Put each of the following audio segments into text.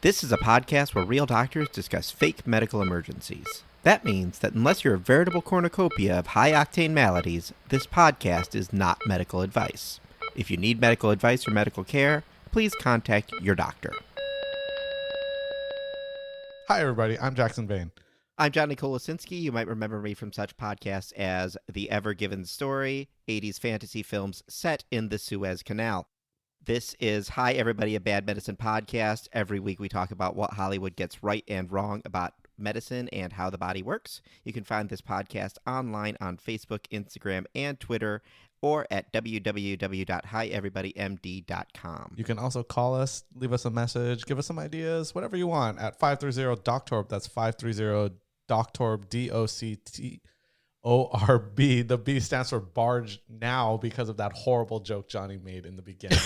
This is a podcast where real doctors discuss fake medical emergencies. That means that unless you're a veritable cornucopia of high-octane maladies, this podcast is not medical advice. If you need medical advice or medical care, please contact your doctor. Hi, everybody. I'm Jackson Bain. I'm Johnny Kolosinski. You might remember me from such podcasts as The Ever Given Story, 80s fantasy films set in the Suez Canal. This is Hi Everybody, a Bad Medicine podcast. Every week we talk about what Hollywood gets right and wrong about medicine and how the body works. You can find this podcast online on Facebook, Instagram, and Twitter, or at www.hieverybodymd.com. You can also call us, leave us a message, give us some ideas, whatever you want at 530-DOCTORB. That's 530-DOCTORB, D-O-C-T-O-R-B. The B stands for barge now because of that horrible joke Johnny made in the beginning.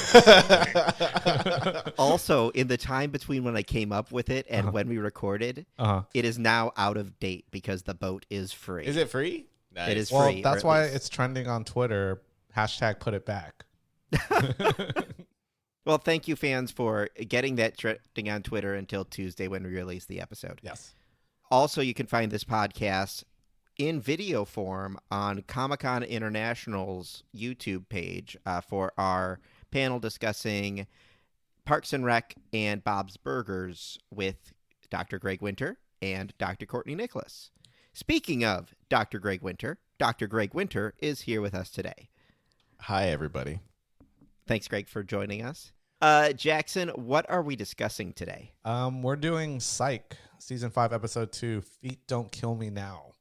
Also, in the time between when I came up with it and when we recorded, it is now out of date because the boat is free. Is it free? Nice. It is Well, free. that's why it's trending on Twitter. Hashtag put it back. Well, thank you, fans, for getting that trending on Twitter until Tuesday when we release the episode. Yes. Also, you can find this podcast in video form on Comic-Con International's YouTube page for our panel discussing Parks and Rec and Bob's Burgers with Dr. Greg Winter and Dr. Courtney Nicholas. Speaking of Dr. Greg Winter is here with us today. Hi, everybody. Thanks, Greg, for joining us. Jackson, what are we discussing today? We're doing Psych, Season 5, Episode 2, Feet Don't Kill Me Now.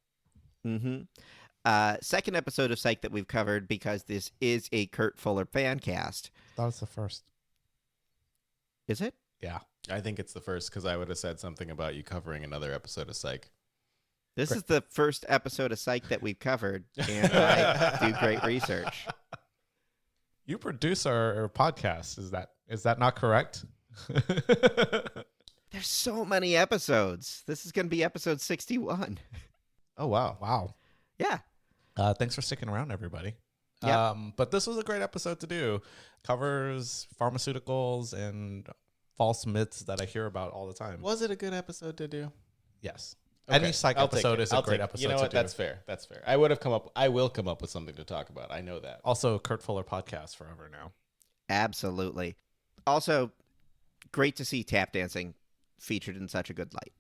Second episode of Psych that we've covered because this is a Kurt Fuller fan cast. That was the first. Is it? Yeah. I think it's the first because I would have said something about you covering another episode of Psych. This is the first episode of Psych that we've covered, and I do great research. You produce our podcast. Is that not correct? There's so many episodes. This is going to be episode 61. Oh, wow. Wow. Yeah. Thanks for sticking around, everybody. Yep. But this was a great episode to do. Covers pharmaceuticals and false myths that I hear about all the time. Was it a good episode to do? Yes. Okay. Any Psych episode is a great episode You know what? to do. That's fair. That's fair. I will come up with something to talk about. I know that. Also, Kurt Fuller podcast forever now. Absolutely. Also, great to see tap dancing featured in such a good light.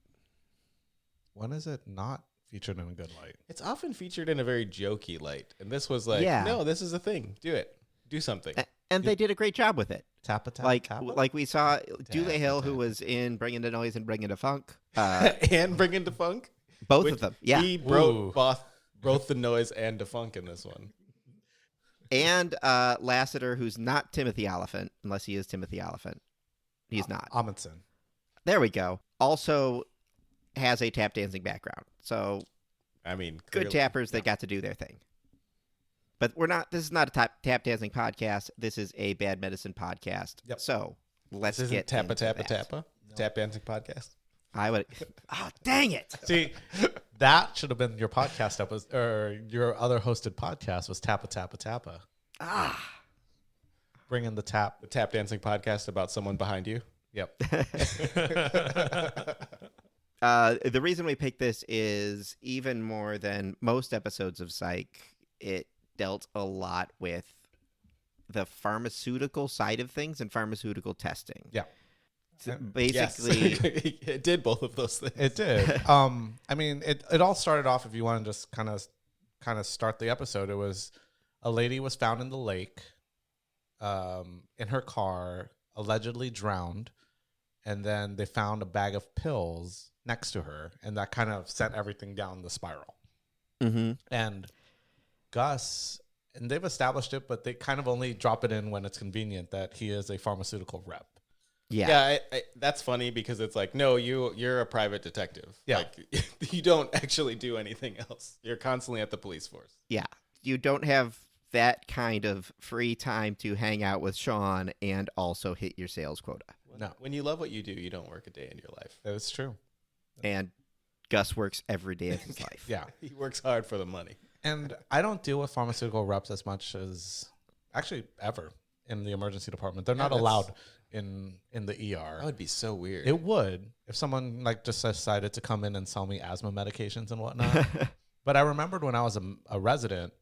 When is it not featured in a good light? It's often featured in a very jokey light. And this was like, no, this is a thing. Do it. Do something. And they did a great job with it. Like we saw Dule Hill, who was in Bringing the Noise and Bringing the Funk. And Bringing the Funk? Both of them, yeah. He broke both the noise and the funk in this one. And Lassiter, who's not Timothy Oliphant, unless he is Timothy Oliphant. He's not. Amundsen. There we go. Also has a tap dancing background. So, I mean, good tappers that got to do their thing. But this is not a tap dancing podcast. This is a bad medicine podcast. Yep. So, let's this get Tappa into Tappa that. Tappa? No. Tap dancing podcast? I would. Oh, dang it. See, that should have been your podcast episode, or your other hosted podcast was Tappa Tappa Tappa. Bring in the tap. The tap dancing podcast about someone behind you? Yep. The reason we picked this is even more than most episodes of Psych, it dealt a lot with the pharmaceutical side of things and pharmaceutical testing. Yeah. Basically, yes. It did both of those things. It did. I mean, it all started off, if you want to just kind of start the episode, it was a lady was found in the lake in her car, allegedly drowned, and then they found a bag of pills next to her, and that kind of sent everything down the spiral. Mm-hmm. And Gus, and they've established it, but they kind of only drop it in when it's convenient that he is a pharmaceutical rep. Yeah. I that's funny because it's like, no, you're a private detective. Yeah. Like, you don't actually do anything else. You're constantly at the police force. Yeah. You don't have that kind of free time to hang out with Sean and also hit your sales quota. No. When you love what you do, you don't work a day in your life. That is true. And Gus works every day of his life. Yeah. He works hard for the money. And I don't deal with pharmaceutical reps as much as, actually, ever. in the emergency department. They're not allowed in the ER. That would be so weird. It would if someone like just decided to come in and sell me asthma medications and whatnot. But I remembered when I was a resident,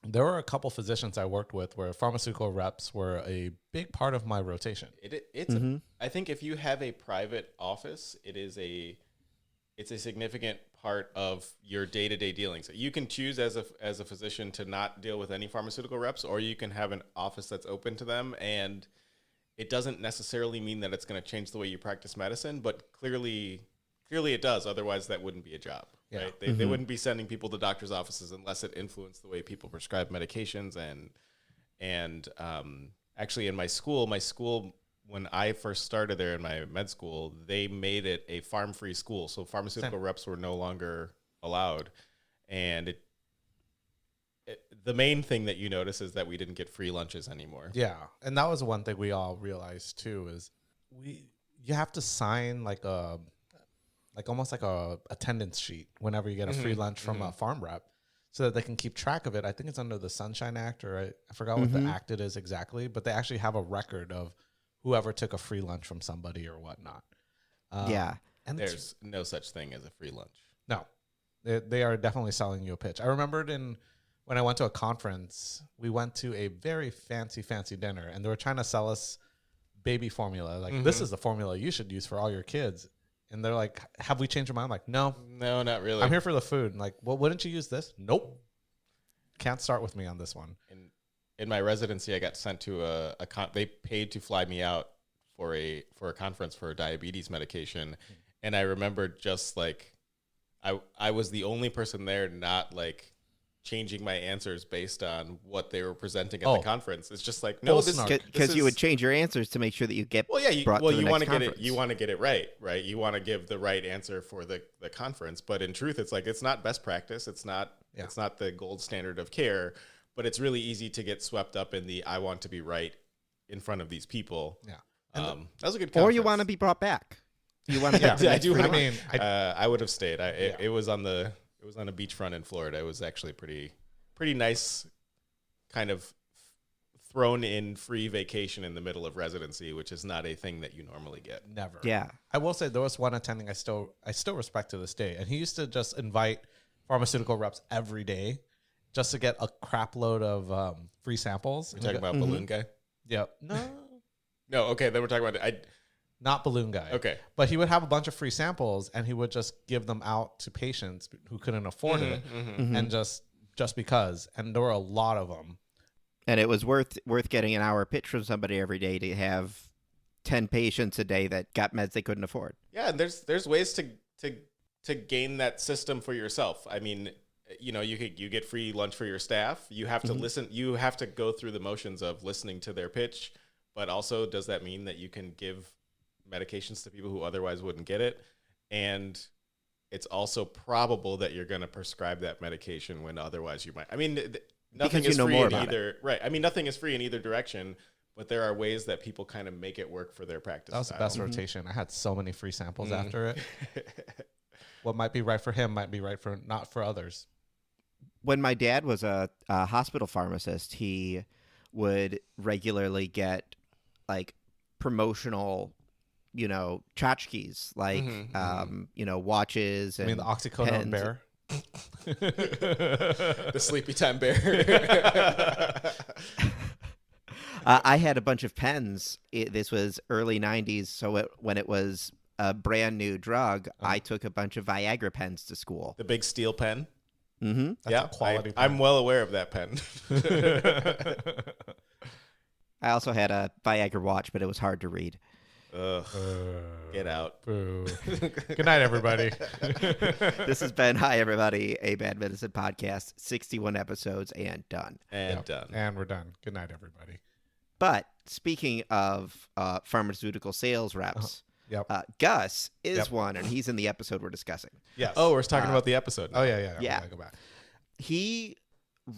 there were a couple physicians I worked with where pharmaceutical reps were a big part of my rotation. I think if you have a private office, it's a significant part of your day-to-day dealings. You can choose as a physician to not deal with any pharmaceutical reps, or you can have an office that's open to them, and it doesn't necessarily mean that it's going to change the way you practice medicine, but clearly it does. Otherwise, that wouldn't be a job, right? They wouldn't be sending people to doctors' offices unless it influenced the way people prescribe medications. And actually, in my school, when I first started there in my med school, they made it a farm-free school, so pharmaceutical reps were no longer allowed. And the main thing that you notice is that we didn't get free lunches anymore. Yeah, and that was one thing we all realized too is you have to sign like almost like a attendance sheet whenever you get a free lunch from a farm rep, so that they can keep track of it. I think it's under the Sunshine Act, or I forgot what the act it is exactly, but they actually have a record of whoever took a free lunch from somebody or whatnot. And there's no such thing as a free lunch. No, they are definitely selling you a pitch. I remembered when I went to a conference, we went to a very fancy dinner, and they were trying to sell us baby formula. Like, this is the formula you should use for all your kids. And they're like, have we changed our mind? I'm like, no, not really. I'm here for the food. And like, well, wouldn't you use this? Nope. Can't start with me on this one. In my residency, I got sent to they paid to fly me out for a conference for diabetes medication. And I remember just like, I was the only person there not like changing my answers based on what they were presenting at the conference. It's just like, no, this because you would change your answers to make sure that you get you want to get it. You want to get it right? You want to give the right answer for the conference. But in truth, it's like, it's not best practice. It's not the gold standard of care. But it's really easy to get swept up in the I want to be right in front of these people. Yeah, that was a good conference. Or you want to be brought back. You want to? I do. I would have stayed. It was on the. It was on a beachfront in Florida. It was actually pretty nice, kind of thrown in free vacation in the middle of residency, which is not a thing that you normally get. Never. Yeah. I will say there was one attending I still respect to this day, and he used to just invite pharmaceutical reps every day just to get a crap load of free samples. We're talking about Balloon Guy? Yep. No, okay, then we're talking about not Balloon Guy. Okay. But he would have a bunch of free samples, and he would just give them out to patients who couldn't afford it, and just because. And there were a lot of them. And it was worth getting an hour pitch from somebody every day to have 10 patients a day that got meds they couldn't afford. Yeah, and there's ways to gain that system for yourself. I mean, you get free lunch for your staff. You have to listen. You have to go through the motions of listening to their pitch. But also, does that mean that you can give medications to people who otherwise wouldn't get it? And it's also probable that you're going to prescribe that medication when otherwise you might. I mean, nothing is free in either. Right. I mean, nothing is free in either direction, but there are ways that people kind of make it work for their practice. That was the best rotation. I had so many free samples after it. What might be right for him might be right for not for others. When my dad was a hospital pharmacist, he would regularly get like promotional, tchotchkes, like, watches and I mean, the oxycodone bear. The sleepy time bear. I had a bunch of pens. This was early 90s. So when it was a brand new drug, I took a bunch of Viagra pens to school. The big steel pen. Mm-hmm. That's a quality pen. I'm well aware of that pen. I also had a Viagra watch, but it was hard to read. Ugh. Get out. Boo. Good night, everybody. This has been Hi, Everybody, a Bad Medicine podcast, 61 episodes and done. Done. And we're done. Good night, everybody. But speaking of pharmaceutical sales reps, Gus is one, and he's in the episode we're discussing. Yes. Oh, we're talking about the episode now. Oh, yeah. Go back. He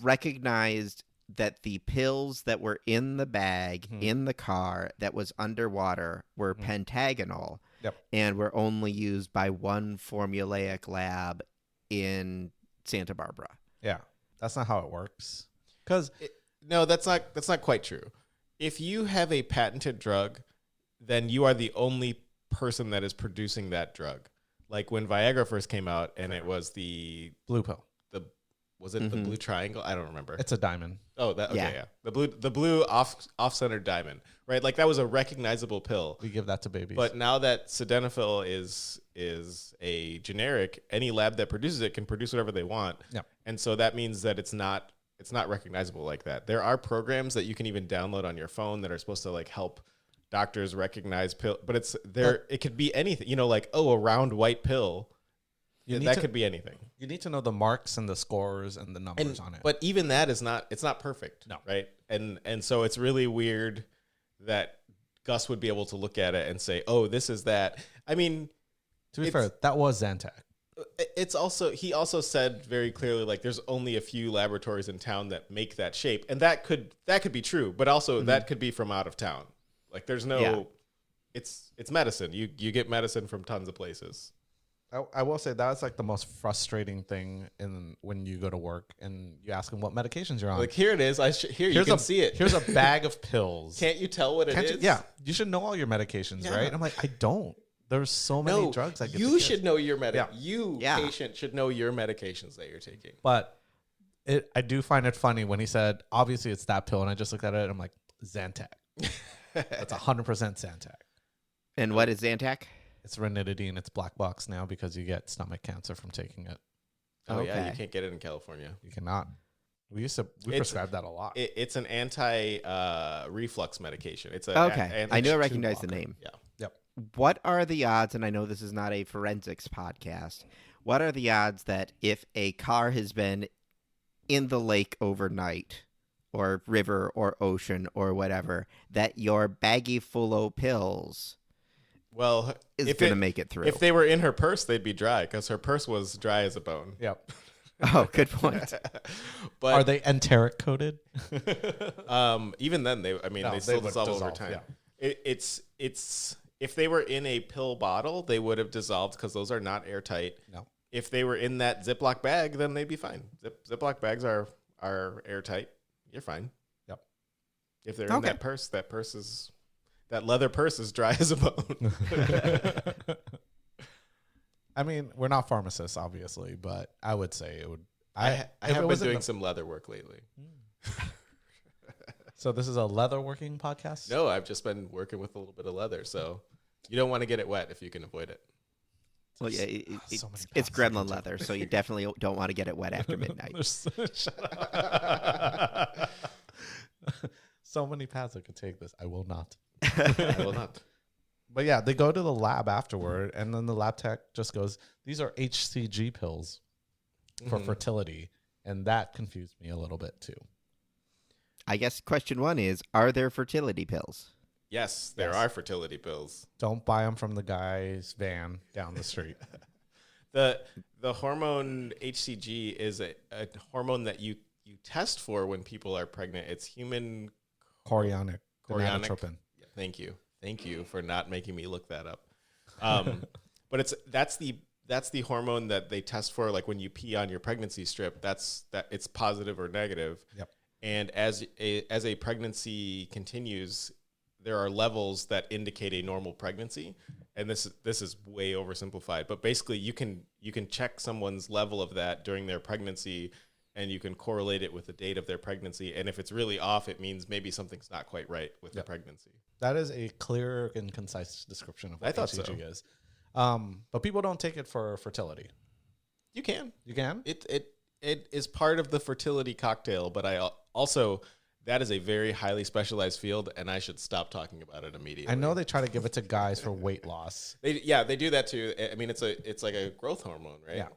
recognized that the pills that were in the bag in the car that was underwater were pentagonal and were only used by one formulaic lab in Santa Barbara. Yeah, that's not how it works. Because no, that's not quite true. if you have a patented drug, then you are the only person that is producing that drug. Like when Viagra first came out, and it was the Blue pill. Was it the blue triangle? I don't remember. It's a diamond. Oh, that okay, yeah. The blue off-center diamond, right? Like that was a recognizable pill. We give that to babies. But now that sildenafil is a generic, any lab that produces it can produce whatever they want. Yeah. And so that means that it's not recognizable like that. There are programs that you can even download on your phone that are supposed to like help doctors recognize pill, but it could be anything. You know, like a round white pill. That could be anything. You need to know the marks and the scores and the numbers on it. But even that is not perfect. No. Right. And so it's really weird that Gus would be able to look at it and say, oh, this is that. I mean, to be fair, that was Zantac. He also said very clearly, like, there's only a few laboratories in town that make that shape. And that could be true, but also that could be from out of town. Like there's no, it's medicine. You get medicine from tons of places. I will say that's like the most frustrating thing when you go to work and you ask them what medications you're on. Like here it is. You can see it. Here's a bag of pills. Can't you tell what it is? Yeah, you should know all your medications, right? I'm like, I don't. There's so many drugs. You should know your Yeah. Patient should know your medications that you're taking. But I do find it funny when he said, obviously it's that pill, and I just looked at it and I'm like, Zantac. That's 100% Zantac. And what is Zantac? It's ranitidine. It's black box now because you get stomach cancer from taking it. Oh yeah, you can't get it in California. You cannot. We prescribed that a lot. It's an anti-reflux medication. It's I knew I recognized the name. Yeah. Yep. What are the odds, and I know this is not a forensics podcast, what are the odds that if a car has been in the lake overnight or river or ocean or whatever, that your baggie full of pills is going to make it through? If they were in her purse, they'd be dry because her purse was dry as a bone. Yep. Oh, good point. But are they enteric coated? Even then, they still dissolve over time. Yeah. It's if they were in a pill bottle, they would have dissolved because those are not airtight. No. If they were in that Ziploc bag, then they'd be fine. Ziploc bags are airtight. You're fine. Yep. If they're in that leather purse is dry as a bone. I mean, we're not pharmacists, obviously, but I would say it would. I have been doing some leather work lately. So this is a leather working podcast? No, I've just been working with a little bit of leather. So you don't want to get it wet if you can avoid it. Well, yeah, it's gremlin leather, so you definitely don't want to get it wet after midnight. Shut up. So many paths I could take this. I will not. I will not. But yeah, they go to the lab afterward, and then the lab tech just goes, these are HCG pills for fertility. And that confused me a little bit too. I guess question one is, are there fertility pills? Yes, there are fertility pills. Don't buy them from the guy's van down the street. The hormone HCG is a hormone that you test for when people are pregnant. It's human chorionic gonadotropin. Thank you for not making me look that up. But that's the hormone that they test for, like when you pee on your pregnancy strip. It's positive or negative. Yep. And as a pregnancy continues, there are levels that indicate a normal pregnancy. And this is way oversimplified, but basically you can check someone's level of that during their pregnancy, and you can correlate it with the date of their pregnancy. And if it's really off, it means maybe something's not quite right with the pregnancy. That is a clear and concise description of what HCG is. But people don't take it for fertility. You can. It is part of the fertility cocktail, but I also, that is a very highly specialized field, and I should stop talking about it immediately. I know they try to give it to guys for weight loss. They do that too. I mean, it's like a growth hormone, right? Yeah.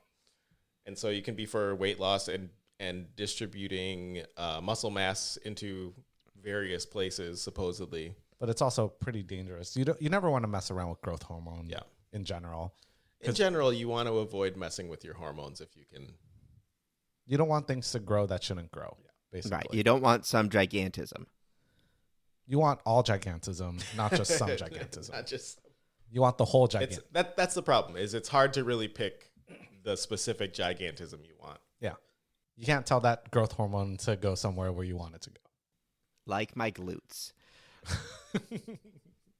And so you can be for weight loss and distributing muscle mass into various places, supposedly. But it's also pretty dangerous. You never want to mess around with growth hormone. Yeah. In general. In general, you want to avoid messing with your hormones if you can. You don't want things to grow that shouldn't grow. Yeah. Basically. Right. You don't want some gigantism. You want all gigantism, not just some gigantism. Not just. You want the whole gigantism. That's the problem. Is it's hard to really pick the specific gigantism you want. Yeah. You can't tell that growth hormone to go somewhere where you want it to go. Like my glutes.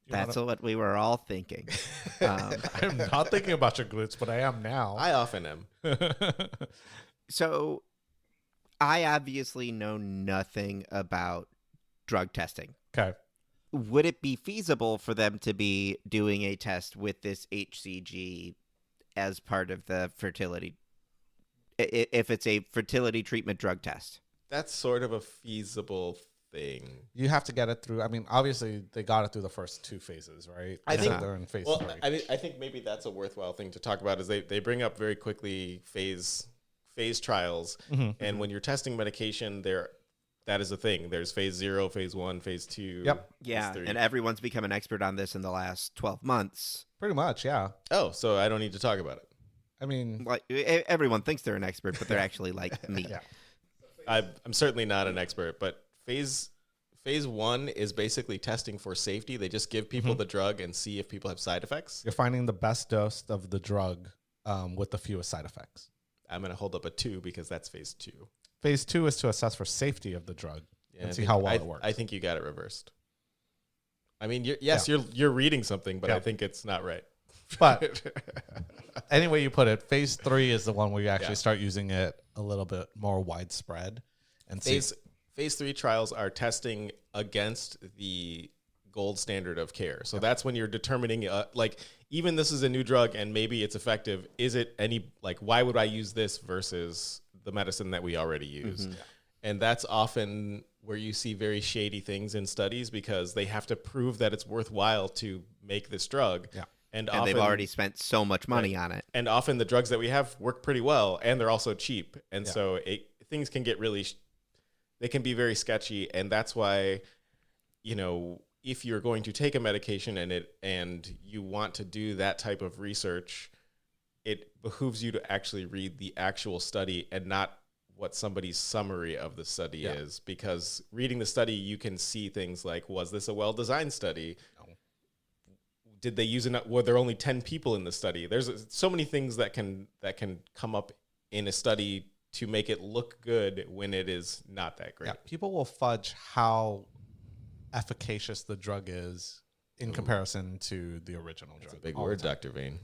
That's what we were all thinking. I'm not thinking about your glutes, but I am now. I often am. So I obviously know nothing about drug testing. Okay. Would it be feasible for them to be doing a test with this HCG as part of the fertility, if it's a fertility treatment drug test? That's sort of a feasible thing. You have to get it through. I mean, obviously, they got it through the first 2 phases, right? I think they're in phase 3. I think maybe that's a worthwhile thing to talk about. Is they bring up very quickly phase trials, and when you're testing medication, that is a thing. There's phase 0, phase 1, phase 2. Yep. Yeah, phase 3. and everyone's become an expert on this in the last 12 months. Pretty much, yeah. Oh, so I don't need to talk about it. I mean, Like, everyone thinks they're an expert, but they're actually like me. yeah. I'm certainly not an expert, but phase 1 is basically testing for safety. They just give people the drug and see if people have side effects. You're finding the best dose of the drug with the fewest side effects. I'm going to hold up a 2 because that's phase 2. Phase 2 is to assess for safety of the drug Yeah, and I see think- how well it works. I think you got it reversed. I mean, you're reading something, but Yeah. I think it's not right. But any way you put it, phase 3 is the one where you actually Yeah. start using it a little bit more widespread. And Phase 3 trials are testing against the gold standard of care. So that's when you're determining, like, even this is a new drug and maybe it's effective. Is it why would I use this versus the medicine that we already use? And that's often where you see very shady things in studies because they have to prove that it's worthwhile to make this drug. Yeah. And they've already spent so much money on it. And often the drugs that we have work pretty well, and they're also cheap. And so things can get really, they can be very sketchy. And that's why, if you're going to take a medication and you want to do that type of research, it behooves you to actually read the actual study and not what somebody's summary of the study is. Because reading the study, you can see things like, was this a well-designed study? Did they use enough? Were there only 10 people in the study? There's so many things that can come up in a study to make it look good when it is not that great. Yeah, people will fudge how efficacious the drug is in comparison to the original drug. That's a big all the word, time. Dr. Vane.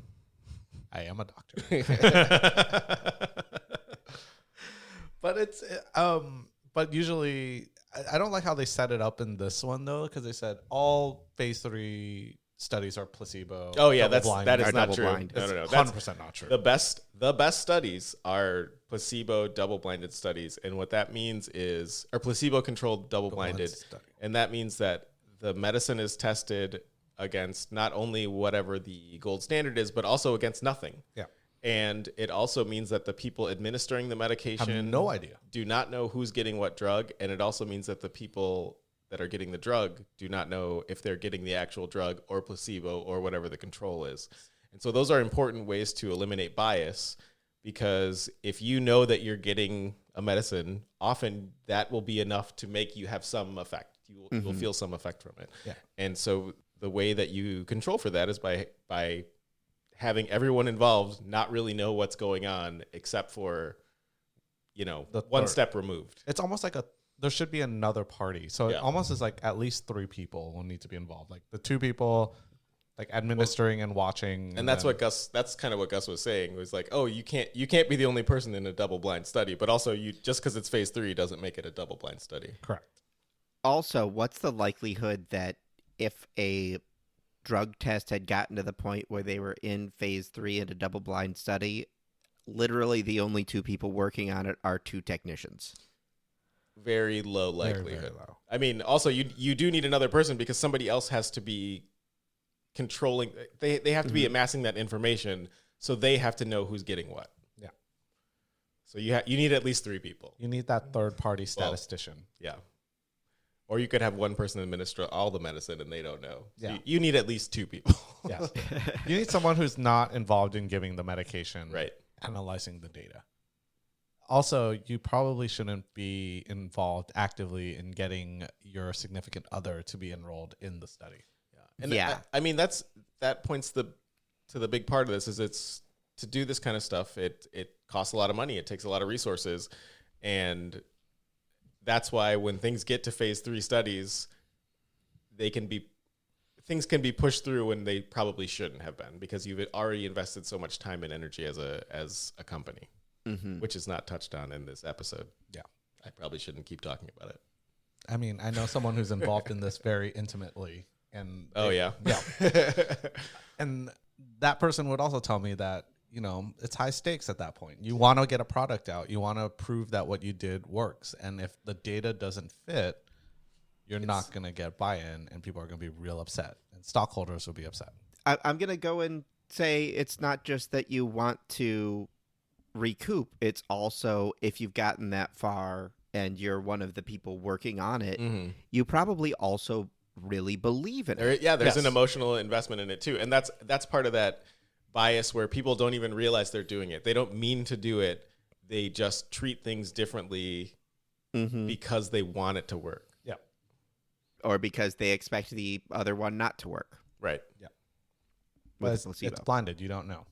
I am a doctor. But but usually I don't like how they set it up in this one though, because they said all phase 3 studies are placebo. Oh yeah, that double-blind. is not true. double-blind. No. That's That's 100% not true. the best studies are placebo double-blinded studies, and what that means is, or placebo-controlled double-blinded, study. and that means that the medicine is tested against not only whatever the gold standard is, but also against nothing. Yeah. And it also means that the people administering the medication Have no idea. do not know who's getting what drug, and it also means that the people that are getting the drug do not know if they're getting the actual drug or placebo or whatever the control is. And so those are important ways to eliminate bias, because if you know that you're getting a medicine, often that will be enough to make you have some effect. You will feel some effect from it. Yeah. And so the way that you control for that is by having everyone involved not really know what's going on except for, The one third. step removed. It's almost like there should be another party. So it Yeah. almost is like at least 3 people will need to be involved. Like the 2 people like administering and watching. And that's kind of what Gus was saying. It was like, oh, you can't be the only person in a double blind study, but also just because it's phase 3 doesn't make it a double blind study. Correct. Also, what's the likelihood that if a drug test had gotten to the point where they were in phase 3 in a double-blind study, literally the only 2 people working on it are 2 technicians? Very low Very, likelihood. very low. I mean, also you do need another person because somebody else has to be controlling. They have to be amassing that information, so they have to know who's getting what. Yeah. So you need at least 3 people. You need that third party statistician. Yeah. Or you could have one person administer all the medicine and they don't know. So Yeah. you need at least 2 people. Yes. You need someone who's not involved in giving the medication, Right. analyzing the data. Also, you probably shouldn't be involved actively in getting your significant other to be enrolled in the study. And Yeah. I mean, that points to the big part of this is it's to do this kind of stuff. It costs a lot of money. It takes a lot of resources. And that's why when things get to phase 3 studies, things can be pushed through when they probably shouldn't have been, because you've already invested so much time and energy as a company, which is not touched on in this episode. Yeah. I probably shouldn't keep talking about it. I mean, I know someone who's involved in this very intimately, and yeah. And that person would also tell me that, you know, it's high stakes at that point. You want to get a product out. You want to prove that what you did works. And if the data doesn't fit, you're not going to get buy-in, and people are going to be real upset, and stockholders will be upset. I'm going to go and say it's not just that you want to recoup. It's also, if you've gotten that far and you're one of the people working on it, you probably also really believe in it. There's an emotional investment in it too. And that's part of that bias where people don't even realize they're doing it. They don't mean to do it. They just treat things differently because they want it to work. Yeah. Or because they expect the other one not to work. Right. Yeah. With But placebo. it's blinded. You don't know.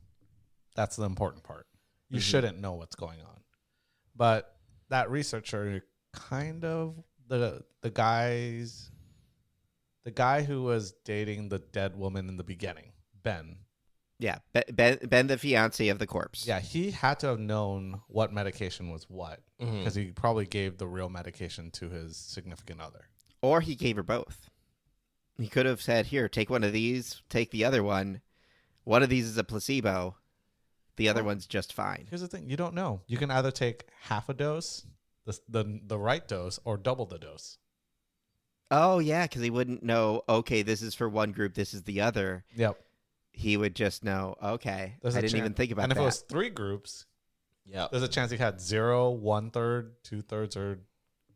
That's the important part. You shouldn't know what's going on. But that researcher kind of the guy who was dating the dead woman in the beginning, Ben. Yeah, Ben, the fiance of the corpse. Yeah, he had to have known what medication was what, because he probably gave the real medication to his significant other. Or he gave her both. He could have said, here, take one of these, take the other one. One of these is a placebo. The other one's just fine. Here's the thing. You don't know. You can either take half a dose, the right dose, or double the dose. Oh, yeah, because he wouldn't know, okay, this is for one group, this is the other. Yep. He would just know, okay, I didn't even think about that. And if it was 3 groups, there's a chance he had 0, 1/3, 2/3, or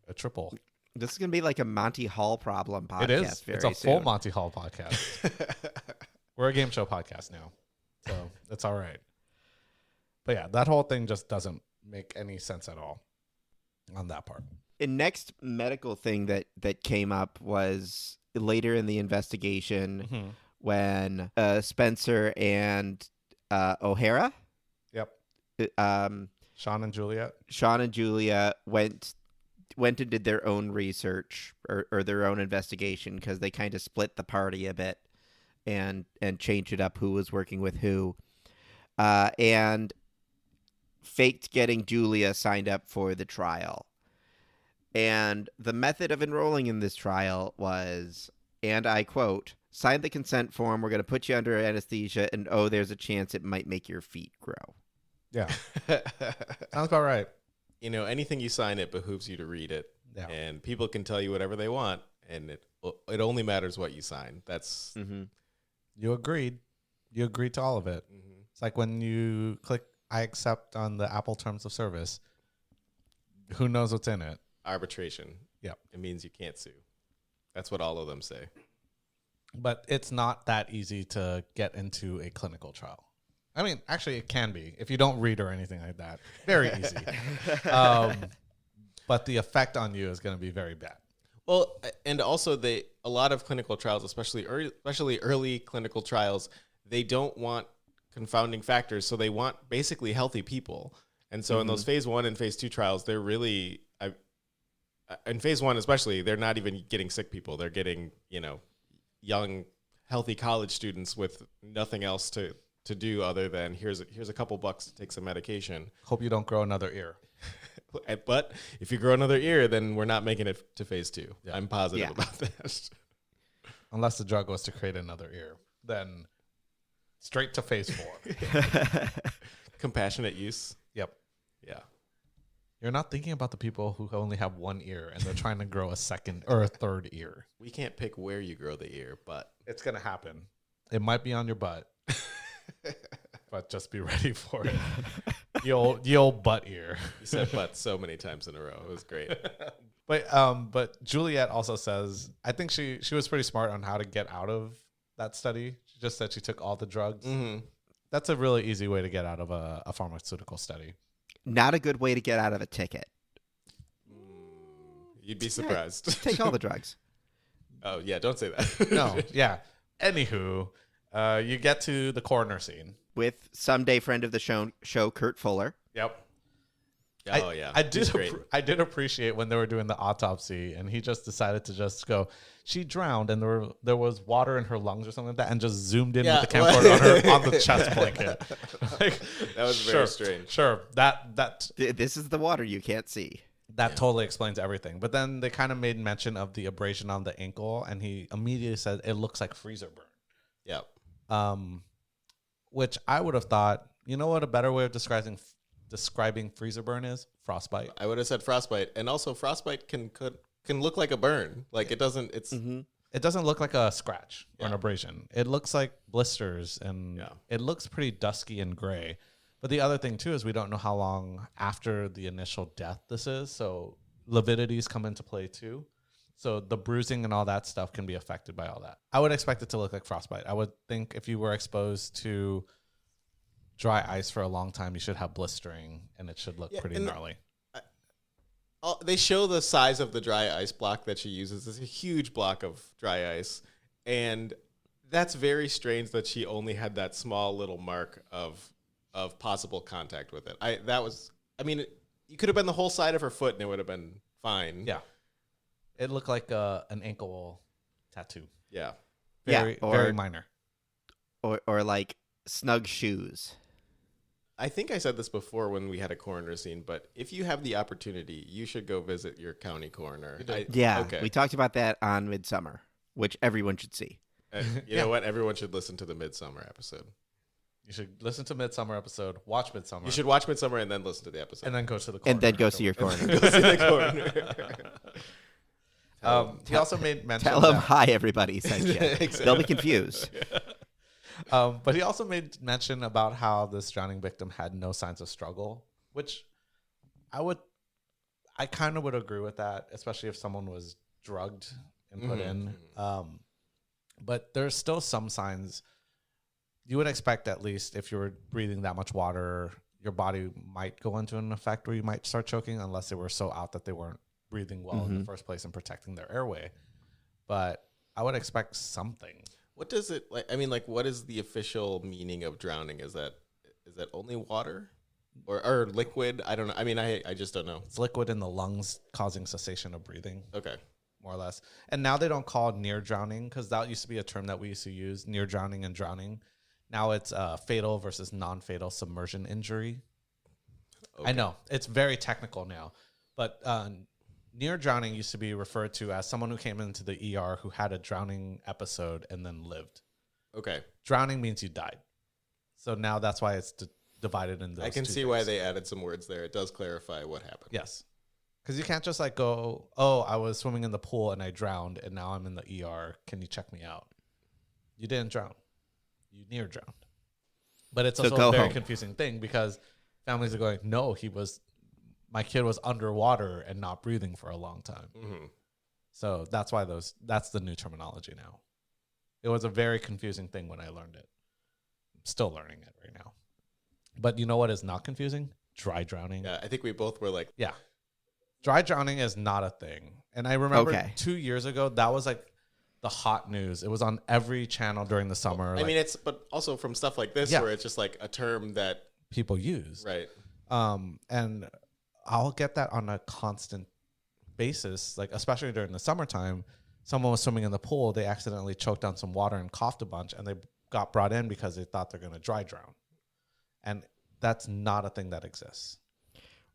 a triple. This is going to be like a Monty Hall problem podcast. It is. It's a soon. full Monty Hall podcast. We're a game show podcast now, so it's all right. But yeah, that whole thing just doesn't make any sense at all on that part. The next medical thing that came up was later in the investigation when Spencer and O'Hara. Yep. Sean and Julia went and did their own research or their own investigation, because they kind of split the party a bit and changed it up who was working with who, and faked getting Julia signed up for the trial. And the method of enrolling in this trial was, and I quote, sign the consent form, we're going to put you under anesthesia, and there's a chance it might make your feet grow. Yeah. Sounds about right. You know, anything you sign, it behooves you to read it. Yeah. And people can tell you whatever they want, and it only matters what you sign. That's You agreed. You agreed to all of it. It's like when you click I accept on the Apple terms of service, who knows what's in it? arbitration. Yep. It means you can't sue. That's what all of them say. But it's not that easy to get into a clinical trial. I mean, actually, it can be if you don't read or anything like that. Very easy. But the effect on you is going to be very bad. Well, and also a lot of clinical trials, especially early clinical trials, they don't want confounding factors. So they want basically healthy people. And so in those phase 1 and phase 2 trials, they're really, in phase 1 especially, they're not even getting sick people. They're getting, young, healthy college students with nothing else to do other than here's a couple bucks to take some medication. Hope you don't grow another ear. But if you grow another ear, then we're not making it to phase 2. Yeah. I'm positive about that. Unless the drug was to create another ear, then straight to phase 4. Compassionate use. Yep. Yeah. You're not thinking about the people who only have one ear and they're trying to grow a second or a third ear. We can't pick where you grow the ear, but it's going to happen. It might be on your butt, but just be ready for it. The old butt ear. You said butt so many times in a row. It was great. But Juliet also says, I think she was pretty smart on how to get out of that study. She just said she took all the drugs. Mm-hmm. That's a really easy way to get out of a pharmaceutical study. Not a good way to get out of a ticket. You'd be surprised. Take all the drugs. Oh, yeah, don't say that. No, yeah. Anywho, you get to the coroner scene. With someday friend of the show, Kurt Fuller. Yep. Oh yeah, I he's great. I did appreciate when they were doing the autopsy, and he just decided to just go. She drowned, and there was water in her lungs or something like that, and just zoomed in with the camcorder on the chest blanket. Like, That was very strange. Sure, that This is the water you can't see. that totally explains everything. But then they kind of made mention of the abrasion on the ankle, and he immediately said it looks like freezer burn. Yeah. Which I would have thought. You know what a better way of describing freezer burn is? Frostbite. I would have said frostbite, and also frostbite can look like a burn. Like it doesn't. It's It doesn't look like a scratch or an Yeah. abrasion. It looks like blisters, and it looks pretty dusky and gray. But the other thing, too, is we don't know how long after the initial death this is. So lividities come into play, too. So the bruising and all that stuff can be affected by all that. I would expect it to look like frostbite. I would think if you were exposed to dry ice for a long time, you should have blistering, and it should look pretty gnarly. They show the size of the dry ice block that she uses. It's a huge block of dry ice, and that's very strange that she only had that small little mark of possible contact with it. I mean, you could have been the whole side of her foot, and it would have been fine. Yeah, it looked like an ankle tattoo. Yeah. Very minor. Or like snug shoes. I think I said this before when we had a coroner scene, but if you have the opportunity, you should go visit your county coroner. We talked about that on Midsummer, which everyone should see. You know what? Everyone should listen to the Midsummer episode. You should listen to Midsummer episode, watch Midsummer. You should watch Midsummer and then listen to the episode. And then go to the coroner. And then go see your coroner. Go see the coroner. He also made mention Tell them, hi, everybody, Psych. Exactly. They'll be confused. But he also made mention about how this drowning victim had no signs of struggle, which I kind of would agree with that, especially if someone was drugged and put in. But there's still some signs. You would expect, at least if you were breathing that much water, your body might go into an effect where you might start choking, unless they were so out that they weren't breathing well in the first place and protecting their airway. But I would expect something. What does it like? I mean, like, what is the official meaning of drowning? Is that only water, or liquid? I don't know. I mean, I just don't know. It's liquid in the lungs causing cessation of breathing. Okay, more or less. And now they don't call it near drowning, because that used to be a term that we used to use, near drowning and drowning. Now it's fatal versus non-fatal submersion injury. Okay. I know it's very technical now, but near drowning used to be referred to as someone who came into the ER who had a drowning episode and then lived. Okay. Drowning means you died. So now that's why it's divided into those I can see why they added some words there. It does clarify what happened. Yes. Because you can't just like go, oh, I was swimming in the pool and I drowned and now I'm in the ER. Can you check me out? You didn't drown. You near drowned. But it's also a very confusing thing, because families are going, no, my kid was underwater and not breathing for a long time. Mm-hmm. So that's why that's the new terminology now. It was a very confusing thing when I learned it. I'm still learning it right now. But you know what is not confusing? Dry drowning. Yeah, I think we both were like... Yeah. Dry drowning is not a thing. And I remember 2 years ago, that was like the hot news. It was on every channel during the summer. Well, I mean, but also from stuff like this where it's just like a term that... people use. Right. And I'll get that on a constant basis, like especially during the summertime. Someone was swimming in the pool, they accidentally choked on some water and coughed a bunch, and they got brought in because they thought they're going to dry drown. And that's not a thing that exists.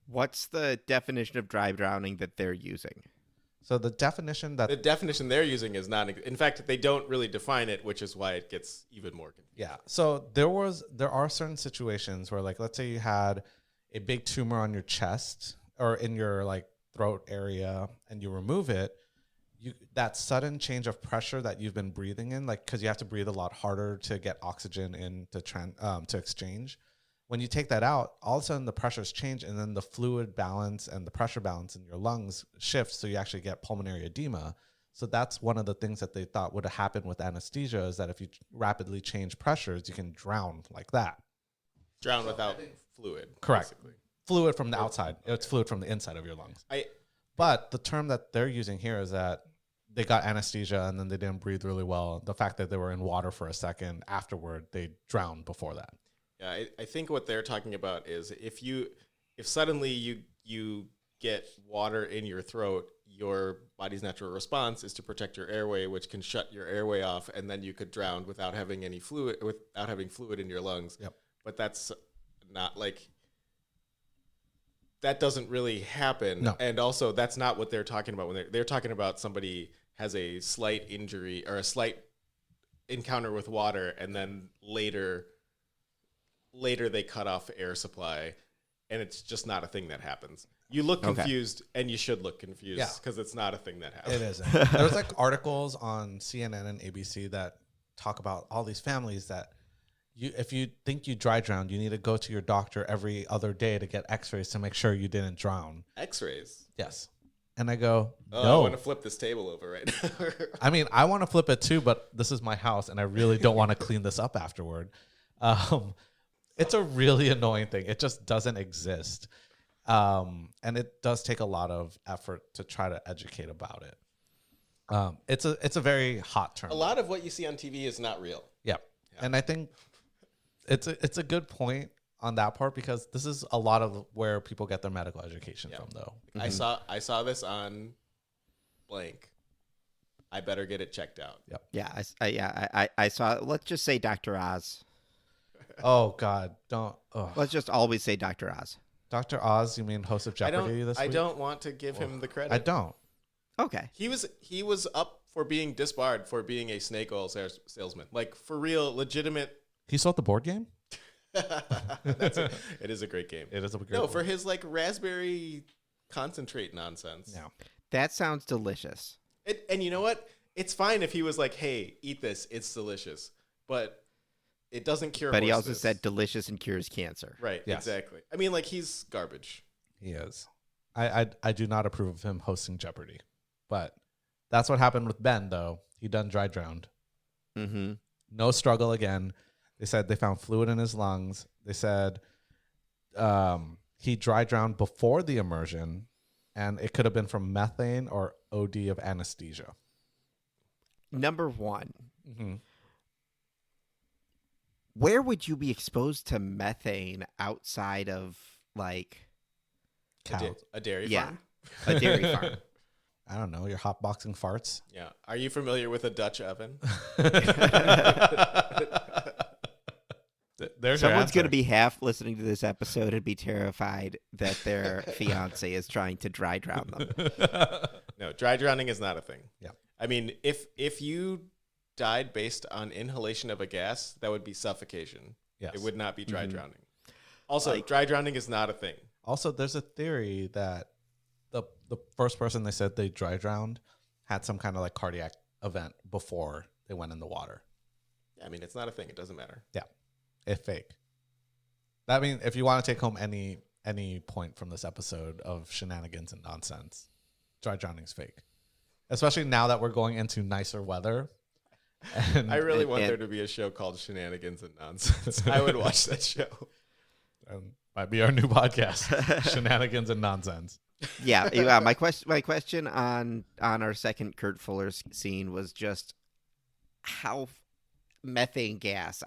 What's the definition of dry drowning that they're using? So the definition they're using is not. In fact, they don't really define it, which is why it gets even more confusing. Yeah. So there are certain situations where, like, let's say you had a big tumor on your chest or in your like throat area, and you remove it. That sudden change of pressure that you've been breathing in, like, because you have to breathe a lot harder to get oxygen in to exchange. When you take that out, all of a sudden the pressures change, and then the fluid balance and the pressure balance in your lungs shifts, so you actually get pulmonary edema. So that's one of the things that they thought would have happened with anesthesia, is that if you rapidly change pressures, you can drown like that. Drown without fluid. Correct. Basically. Fluid from the outside. It's fluid from the inside of your lungs. But the term that they're using here is that they got anesthesia and then they didn't breathe really well. The fact that they were in water for a second afterward, they drowned before that. Yeah, I think what they're talking about is if suddenly you you get water in your throat, your body's natural response is to protect your airway, which can shut your airway off, and then you could drown without having any fluid, without having fluid in your lungs. Yep. But that's not like, that doesn't really happen. No. And also, that's not what they're talking about when they're talking about somebody has a slight injury or a slight encounter with water, and then later they cut off air supply, and it's just not a thing that happens. You look confused, and you should look confused because it's not a thing that happens. It isn't. There's like articles on CNN and ABC that talk about all these families that if you think you dry drowned, you need to go to your doctor every other day to get x-rays to make sure you didn't drown. X-rays? Yes. And I go, no. I want to flip this table over right now. I mean, I want to flip it too, but this is my house, and I really don't want to clean this up afterward. It's a really annoying thing. It just doesn't exist. And it does take a lot of effort to try to educate about it. It's a very hot term. A lot of what you see on TV is not real. Yeah. And I think it's a good point on that part, because this is a lot of where people get their medical education from, though. Mm-hmm. I saw this on blank. I better get it checked out. Yep. Yeah, I saw. Let's just say Dr. Oz. Oh God, don't. Let's just always say Dr. Oz. Dr. Oz, you mean host of Jeopardy this week? I don't want to give him the credit. I don't. Okay. He was up for being disbarred for being a snake oil salesman. Like, for real, legitimate. He sold the board game? It is a great game. It is a great game. game. For his like raspberry concentrate nonsense. Yeah. That sounds delicious. And you know what? It's fine if he was like, hey, eat this. It's delicious. But it doesn't cure But he hoarseness. also said delicious and cures cancer. Right, yes. Exactly. I mean, like, he's garbage. He is. I do not approve of him hosting Jeopardy. But that's what happened with Ben, though. He done dry drowned. Mm-hmm. No struggle again. They said they found fluid in his lungs. They said he dry drowned before the immersion, and it could have been from methane or OD of anesthesia. Number one. Mm-hmm. Where would you be exposed to methane outside of, like... Cows. A dairy Yeah, farm? a dairy farm. I don't know. You're hotboxing farts? Yeah. Are you familiar with a Dutch oven? There's Someone's going to be half listening to this episode and be terrified that their fiance is trying to dry drown them. No, dry drowning is not a thing. Yeah. I mean, if you died based on inhalation of a gas, that would be suffocation. Yes. It would not be dry drowning. Also, dry drowning is not a thing. Also, there's a theory that the first person they said they dry drowned had some kind of like cardiac event before they went in the water. I mean, it's not a thing. It doesn't matter. Yeah. It's fake. I mean, if you want to take home any point from this episode of shenanigans and nonsense, dry drowning's fake. Especially now that we're going into nicer weather. And I really want there to be a show called Shenanigans and Nonsense. I would watch that show. Might be our new podcast, Shenanigans and Nonsense. Yeah. My question on our second Kurt Fuller scene was just how methane gas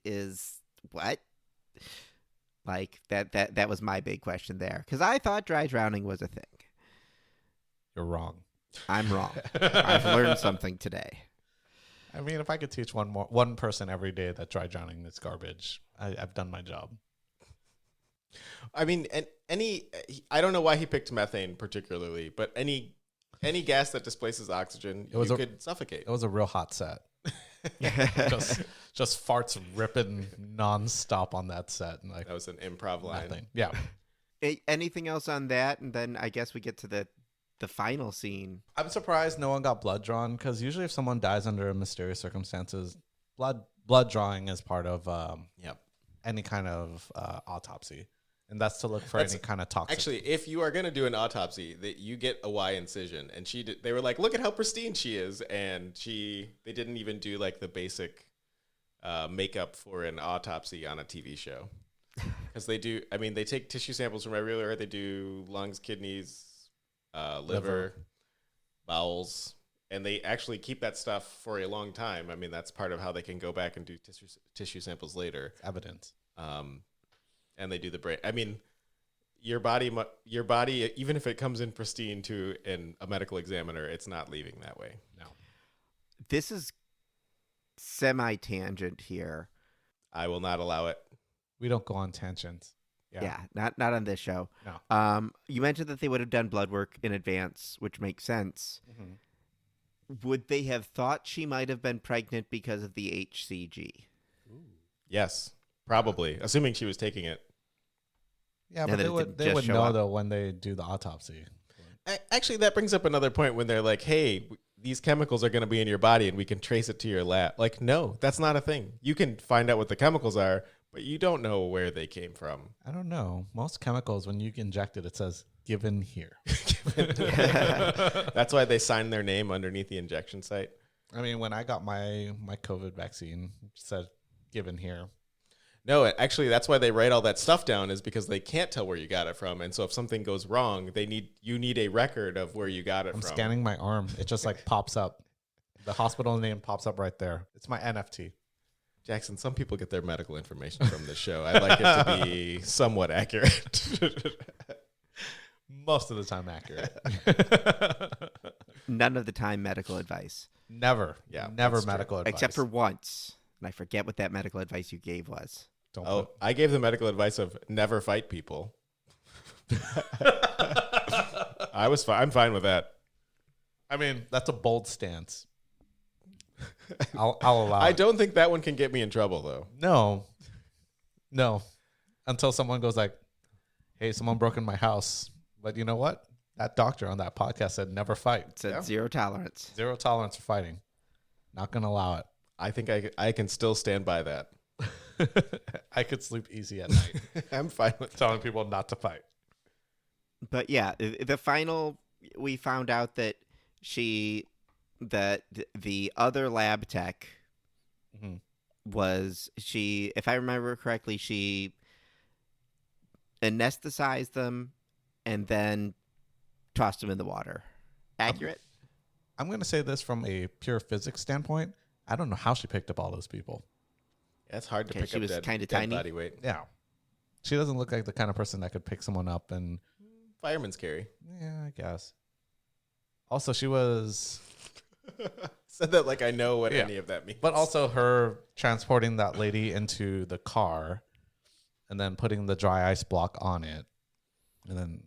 is what? Like that was my big question there, because I thought dry drowning was a thing. You're wrong. I'm wrong. I've learned something today. I mean, if I could teach one person every day that dry drowning is garbage, I've done my job. I mean, I don't know why he picked methane particularly, but any gas that displaces oxygen, you could suffocate. It was a real hot set. just farts ripping nonstop on that set. And like, that was an improv line. Nothing. Yeah. Anything else on that? And then I guess we get to the final scene. I'm surprised no one got blood drawn, because usually if someone dies under mysterious circumstances, blood drawing is part of any kind of autopsy. And that's to look for any kind of toxic. Actually, if you are going to do an autopsy, that you get a Y incision, and they were like, look at how pristine she is, and they didn't even do like the basic makeup for an autopsy on a TV show, because they do. I mean, they take tissue samples from everywhere. They do lungs, kidneys, liver, bowels, and they actually keep that stuff for a long time. I mean, that's part of how they can go back and do tissue samples later. Evidence. And they do the brain. I mean, your body, even if it comes in pristine to a medical examiner, it's not leaving that way. No. This is semi-tangent here. I will not allow it. We don't go on tangents. Yeah, not on this show. No. You mentioned that they would have done blood work in advance, which makes sense. Mm-hmm. Would they have thought she might have been pregnant because of the HCG? Ooh. Yes, probably, assuming she was taking it. Yeah, And but then they it would didn't they just would show know up. though when they do the autopsy. Actually, that brings up another point when they're like, hey, these chemicals are going to be in your body and we can trace it to your lab. Like, no, that's not a thing. You can find out what the chemicals are, but you don't know where they came from. I don't know. Most chemicals, when you inject it, it says given here. That's why they sign their name underneath the injection site. I mean, when I got my COVID vaccine, it said given here. No, actually, that's why they write all that stuff down, is because they can't tell where you got it from. And so if something goes wrong, you need a record of where you got it I'm from. scanning my arm. It just like pops up. The hospital name pops up right there. It's my NFT. Jackson, some people get their medical information from this show. I'd like it to be somewhat accurate. Most of the time accurate. None of the time medical advice. Never. Yeah, Never that's true. medical advice. Except for once. And I forget what that medical advice you gave was. Don't Oh, I gave the medical advice of never fight people. I'm fine with that. I mean, that's a bold stance. I'll allow I it. don't think that one can get me in trouble, though. No. Until someone goes like, hey, someone broke in my house. But you know what? That doctor on that podcast said never fight. It said Yeah. 0 tolerance. 0 tolerance for fighting. Not going to allow it. I think I can still stand by that. I could sleep easy at night I'm fine with that. telling people not to fight. But yeah, the final, we found out that the other lab tech was, if I remember correctly, she anesthetized them and then tossed them in the water. Accurate? I'm going to say this from a pure physics standpoint. I don't know how she picked up all those people. Yeah, it's hard to Okay, pick she up was dead, kinda dead tiny. body weight. Yeah. She doesn't look like the kind of person that could pick someone up and, Fireman's carry. yeah, I guess. Also, she was, Said that like I know what Yeah. any of that means. but also her transporting that lady into the car and then putting the dry ice block on it and then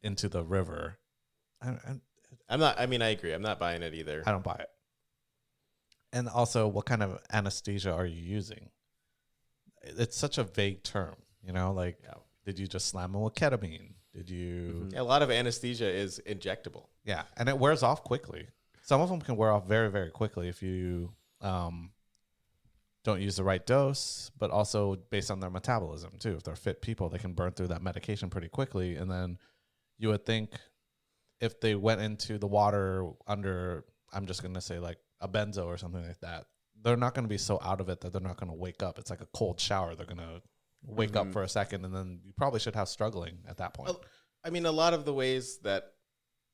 into the river. I I agree. I'm not buying it either. don't buy it. And also, what kind of anesthesia are you using? It's such a vague term, like, did you just slam them with ketamine? Did you? Yeah, a lot of anesthesia is injectable. Yeah. And it wears off quickly. Some of them can wear off very, very quickly if you don't use the right dose, but also based on their metabolism too. If they're fit people, they can burn through that medication pretty quickly. And then you would think if they went into the water under, I'm just going to say like a benzo or something like that, they're not going to be so out of it that they're not going to wake up. It's like a cold shower. They're going to wake up for a second, and then you probably should have struggling at that point. Well, I mean, a lot of the ways that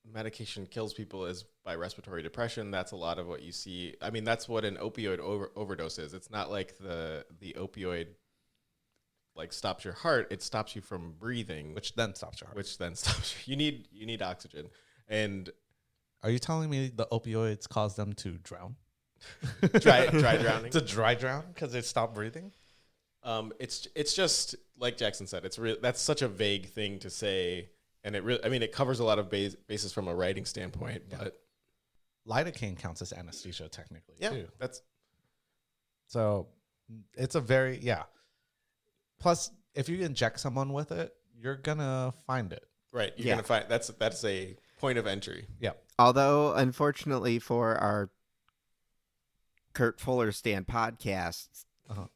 medication kills people is by respiratory depression. That's a lot of what you see. I mean, that's what an opioid overdose is. It's not like the opioid like stops your heart. It stops you from breathing, Which then stops your heart. which then stops you. You need oxygen. And Are you telling me the opioids cause them to drown? dry drowning. To dry drown because they stop breathing? It's just like Jackson said. That's such a vague thing to say, and it covers a lot of bases from a writing standpoint. Yeah. But Lidocaine counts as anesthesia technically too. that's So it's a very, Plus, if you inject someone with it, you're gonna find it. right. You're Yeah. gonna find that's a point of entry. Yeah. Although, unfortunately for our Kurt Fuller Stand podcast, Uh-huh.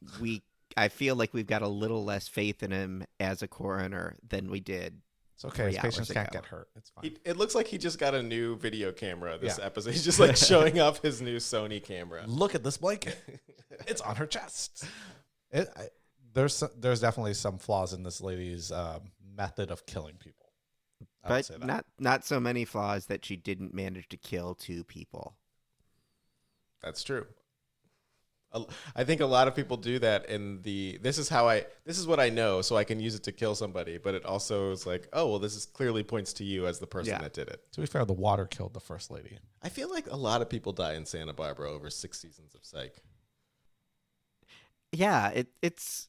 I feel like we've got a little less faith in him as a coroner than we did. It's okay. 3 His patients hours can't ago. get hurt. It's fine. It looks like he just got a new video camera this Yeah. episode. He's just like showing off his new Sony camera. Look at this blanket. It's on her chest. There's definitely some flaws in this lady's method of killing people. I would But say that. not so many flaws that she didn't manage to kill 2 people. That's true. I think a lot of people do that this is what I know, so I can use it to kill somebody. But it also is like, oh, well, this is clearly points to you as the person that did it. To be fair, the water killed the first lady. I feel like a lot of people die in Santa Barbara over 6 seasons of Psych. Yeah, it's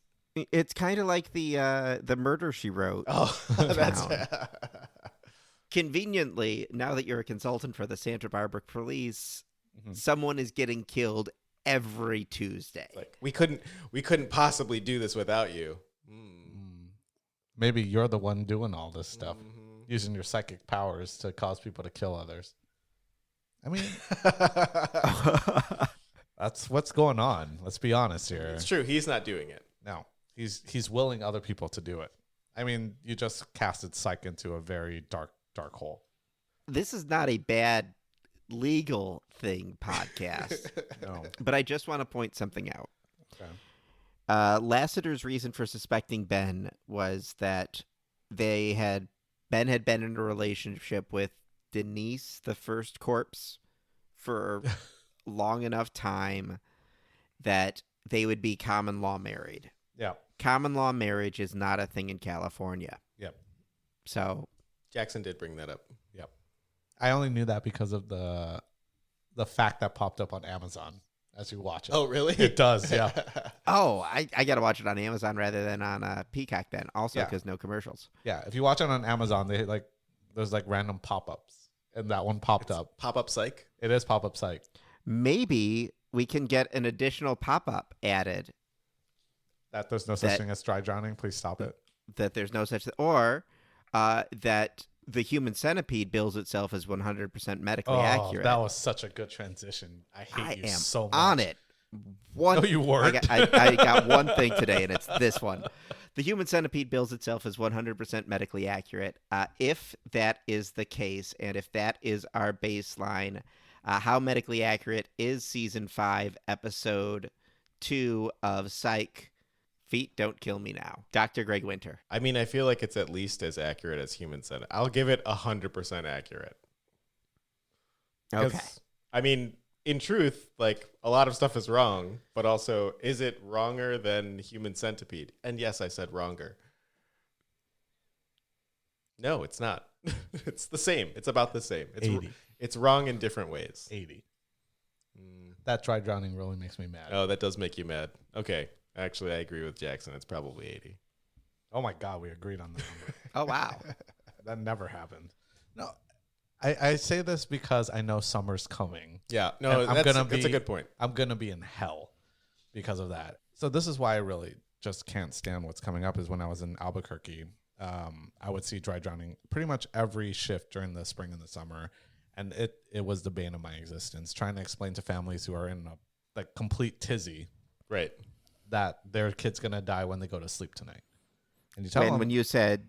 kind of like the Murder, She Wrote. Oh, that's conveniently, now that you're a consultant for the Santa Barbara police, someone is getting killed every Tuesday. Like we couldn't possibly do this without you. Maybe you're the one doing all this stuff, using your psychic powers to cause people to kill others. I mean, that's what's going on. Let's be honest here. It's true. He's not doing it. No, he's willing other people to do it. I mean, you just casted Psych into a very dark hole. This is not a bad legal thing podcast. No. But I just want to point something out. Okay. Lassiter's reason for suspecting Ben was that Ben had been in a relationship with Denise, the first corpse, for long enough time that they would be common law married. Yeah. Common law marriage is not a thing in California. Yep. So Jackson did bring that up. Yep. I only knew that because of the fact that popped up on Amazon as you watch it. Oh, really? It does, yeah. I got to watch it on Amazon rather than on Peacock then. Also, Yeah. because no commercials. Yeah, if you watch it on Amazon, there's random pop-ups, and that one popped up. Pop-up Psych? It is pop-up Psych. Maybe we can get an additional pop-up added. That there's no such thing as dry drowning. Please stop it. That there's no such thing. Or that the human centipede bills itself as 100% medically accurate. That was such a good transition. I hate you so much. On it. No, you weren't. I got one thing today, and it's this one. The human centipede bills itself as 100% medically accurate. If that is the case, and if that is our baseline, how medically accurate is Season 5, Episode 2 of Psych? Feet Don't Kill Me Now. Dr. Greg Winter. I mean, I feel like it's at least as accurate as human centipede. I'll give it 100% accurate. Okay. I mean, in truth, like, a lot of stuff is wrong, but also, is it wronger than human centipede? And yes, I said wronger. No, it's not. It's the same. It's about the same. It's 80. It's wrong in different ways. 80. That dry drowning really makes me mad. Oh, that does make you mad. Okay. Actually, I agree with Jackson. It's probably 80. Oh, my God. We agreed on the number. Oh, wow. That never happened. No, I say this because I know summer's coming. Yeah. No, that's a good point. I'm going to be in hell because of that. So this is why I really just can't stand what's coming up is when I was in Albuquerque. I would see dry drowning pretty much every shift during the spring and the summer. And it was the bane of my existence, trying to explain to families who are in a complete tizzy. Right. That their kid's going to die when they go to sleep tonight. And you tell them, when you said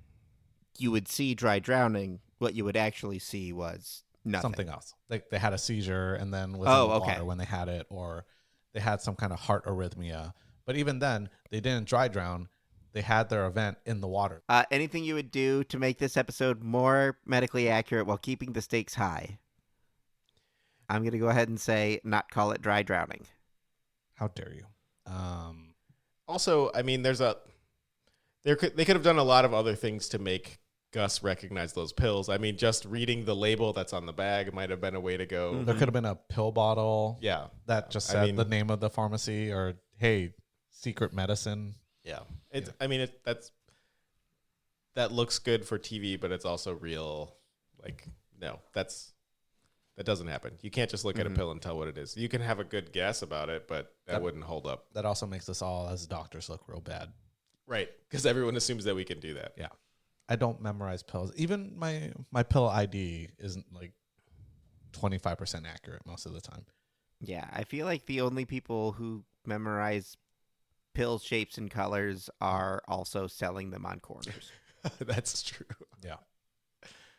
you would see dry drowning, what you would actually see was nothing. Something else. Like they had a seizure and then was in the water when they had it, or they had some kind of heart arrhythmia. But even then, they didn't dry drown. They had their event in the water. Anything you would do to make this episode more medically accurate while keeping the stakes high? I'm going to go ahead and say not call it dry drowning. How dare you? Also, I mean, they could have done a lot of other things to make Gus recognize those pills. I mean, just reading the label that's on the bag might have been a way to go. Mm-hmm. There could have been a pill bottle. Yeah. That just said the name of the pharmacy or, hey, secret medicine. Yeah. I mean, that looks good for TV, but it's also real. Like, no, that doesn't happen. You can't just look at a pill and tell what it is. You can have a good guess about it, but that wouldn't hold up. That also makes us all as doctors look real bad. Right. Because everyone assumes that we can do that. Yeah. I don't memorize pills. Even my pill ID isn't like 25% accurate most of the time. Yeah. I feel like the only people who memorize pill shapes and colors are also selling them on corners. That's true. Yeah.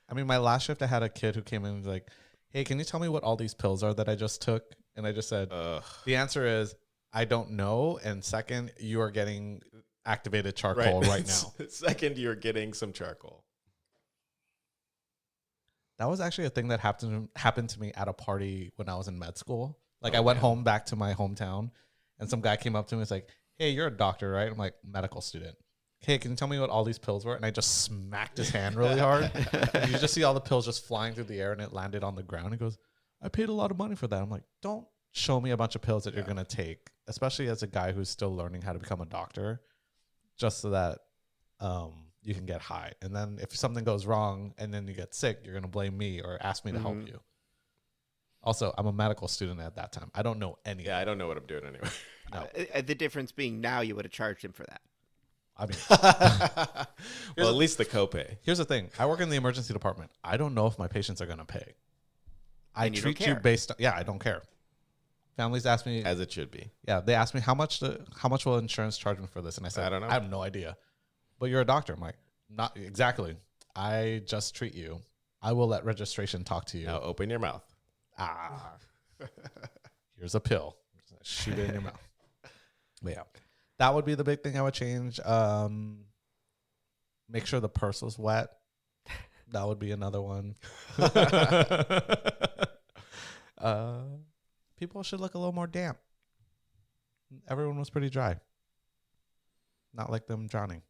I mean, my last shift, I had a kid who came in and was like, hey, can you tell me what all these pills are that I just took? And I just said, the answer is, I don't know. And second, you are getting activated charcoal right now. Second, you're getting some charcoal. That was actually a thing that happened to me at a party when I was in med school. Like I went home back to my hometown, And some guy came up to me and was like, hey, you're a doctor, right? I'm like, medical student. Hey, can you tell me what all these pills were? And I just smacked his hand really hard. And you just see all the pills just flying through the air, and it landed on the ground. He goes, I paid a lot of money for that. I'm like, don't show me a bunch of pills that you're going to take, especially as a guy who's still learning how to become a doctor, just so that you can get high. And then if something goes wrong and then you get sick, you're going to blame me or ask me to help you. Also, I'm a medical student at that time. I don't know anything. Yeah, I don't know what I'm doing anyway. No. The difference being now you would have charged him for that. I mean, well, at least the copay. here's the thing. I work in the emergency department. I don't know if my patients are going to pay. I And you treat don't you care. based on, I don't care. Families ask me, As it should be. they asked me how much will insurance charge me for this? And I said, I don't know. I have no idea. But you're a doctor. I'm like, not exactly. I just treat you. I will let registration talk to you. Now open your mouth. Here's a pill. Shoot it in your mouth. But yeah, that would be the big thing I would change. Make sure the purse was wet. That would be another one. People should look a little more damp. Everyone was pretty dry. Not like them drowning.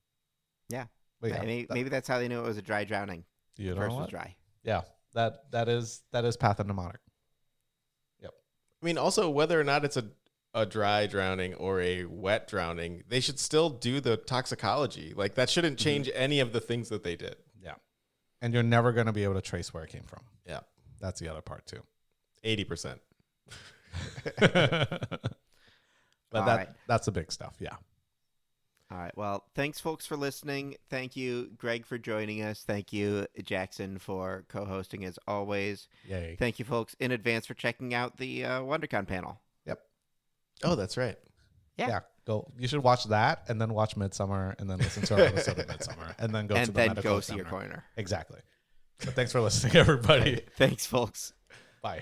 Yeah. But yeah, Maybe that's how they knew it was a dry drowning. you know First what? was dry. Yeah, that is pathognomonic. Yep. I mean, also, whether or not it's a dry drowning or a wet drowning, they should still do the toxicology. Like, that shouldn't change any of the things that they did. Yeah. And you're never going to be able to trace where it came from. Yeah. That's the other part too. 80%. But that's the big stuff. Yeah. All right. Well, thanks, folks, for listening. Thank you, Greg, for joining us. Thank you, Jackson, for co-hosting as always. Yay. Thank you, folks, in advance for checking out the WonderCon panel. Yep. Oh, that's right. Yeah. Go. You should watch that and then watch Midsummer and then listen to our episode of Midsummer and then go to the medical go see your examiner. coroner. Exactly. So thanks for listening, everybody. Thanks, folks. Bye.